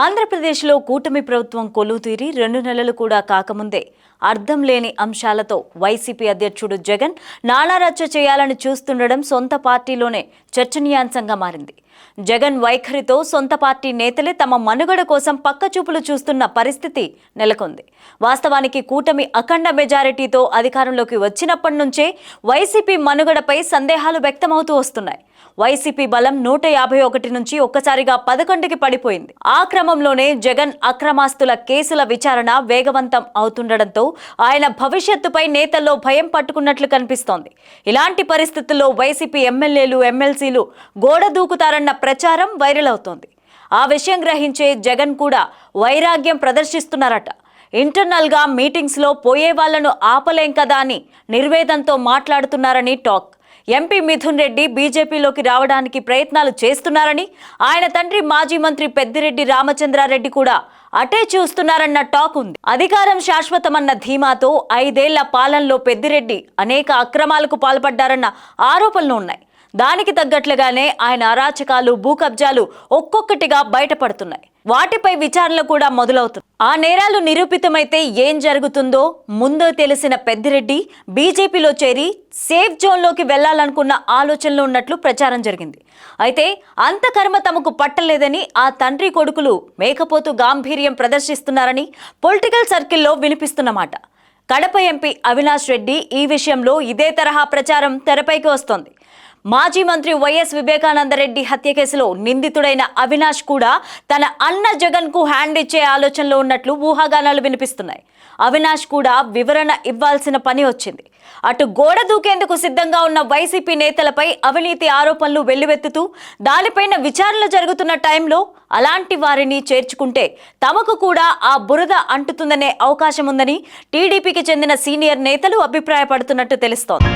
ఆంధ్రప్రదేశ్లో కూటమి ప్రభుత్వం కొలువుతీరి 2 నెలలు కూడా కాకముందే అర్థం లేని అంశాలతో వైసీపీ అధ్యక్షుడు జగన్ నానారచ్చ చేయాలని చూస్తుండడం సొంత పార్టీలోనే చర్చనీయాంశంగా మారింది. జగన్ వైఖరితో సొంత పార్టీ నేతలే తమ మనుగడ కోసం పక్కచూపులు చూస్తున్న పరిస్థితి నెలకొంది. వాస్తవానికి కూటమి అఖండ మెజారిటీతో అధికారంలోకి వచ్చినప్పటి నుంచే వైసీపీ మనుగడపై సందేహాలు వ్యక్తమవుతూ వస్తున్నాయి. వైసీపీ బలం 151 నుంచి ఒక్కసారిగా 11కి పడిపోయింది. ఆ క్రమంలోనే జగన్ అక్రమాస్తుల కేసుల విచారణ వేగవంతం అవుతుండడంతో ఆయన భవిష్యత్తుపై నేతల్లో భయం పట్టుకున్నట్లు కనిపిస్తోంది. ఇలాంటి పరిస్థితుల్లో వైసీపీ ఎమ్మెల్యేలు, ఎమ్మెల్సీలు గోడ దూకుతారన్న ప్రచారం వైరల్ అవుతోంది. ఆ విషయం గ్రహించే జగన్ కూడా వైరాగ్యం ప్రదర్శిస్తున్నారట. ఇంటర్నల్గా మీటింగ్స్లో పోయే వాళ్లను ఆపలేం కదా అని నిర్వేదంతో మాట్లాడుతున్నారని టాక్. ఎంపీ మిథున్ రెడ్డి బీజేపీలోకి రావడానికి ప్రయత్నాలు చేస్తున్నారని, ఆయన తండ్రి మాజీ మంత్రి పెద్దిరెడ్డి రామచంద్రారెడ్డి కూడా అటే చూస్తున్నారన్న టాక్ ఉంది. అధికారం శాశ్వతమన్న ధీమాతో 5 ఏళ్ల పాలనలో పెద్దిరెడ్డి అనేక అక్రమాలకు పాల్పడ్డారన్న ఆరోపణలు ఉన్నాయి. దానికి తగ్గట్లుగానే ఆయన అరాచకాలు, భూ కబ్జాలు ఒక్కొక్కటిగా బయటపడుతున్నాయి. వాటిపై విచారణలు కూడా మొదలవుతుంది. ఆ నేరాలు నిరూపితమైతే ఏం జరుగుతుందో ముందో తెలిసిన పెద్దిరెడ్డి బీజేపీలో చేరి సేఫ్ జోన్లోకి వెళ్లాలనుకున్న ఆలోచనలు ఉన్నట్లు ప్రచారం జరిగింది. అయితే అంత కర్మ తమకు పట్టలేదని ఆ తండ్రి కొడుకులు మేకపోతు గాంభీర్యం ప్రదర్శిస్తున్నారని పొలిటికల్ సర్కిల్లో వినిపిస్తున్నమాట. కడప ఎంపీ అవినాష్ రెడ్డి ఈ విషయంలో ఇదే తరహా ప్రచారం తెరపైకి వస్తోంది. మాజీ మంత్రి వైఎస్ వివేకానందరెడ్డి హత్య కేసులో నిందితుడైన అవినాష్ కూడా తన అన్న జగన్ కు హ్యాండ్ ఇచ్చే ఆలోచనలో ఉన్నట్లు ఊహాగానాలు వినిపిస్తున్నాయి. అవినాష్ కూడా వివరణ ఇవ్వాల్సిన పని వచ్చింది. అటు గోడ దూకేందుకు సిద్ధంగా ఉన్న వైసీపీ నేతలపై అవినీతి ఆరోపణలు వెల్లువెత్తుతూ దానిపైన విచారణలు జరుగుతున్న టైంలో అలాంటి వారిని చేర్చుకుంటే తమకు కూడా ఆ బురద అంటుతుందనే అవకాశం ఉందని టీడీపీకి చెందిన సీనియర్ నేతలు అభిప్రాయపడుతున్నట్టు తెలుస్తోంది.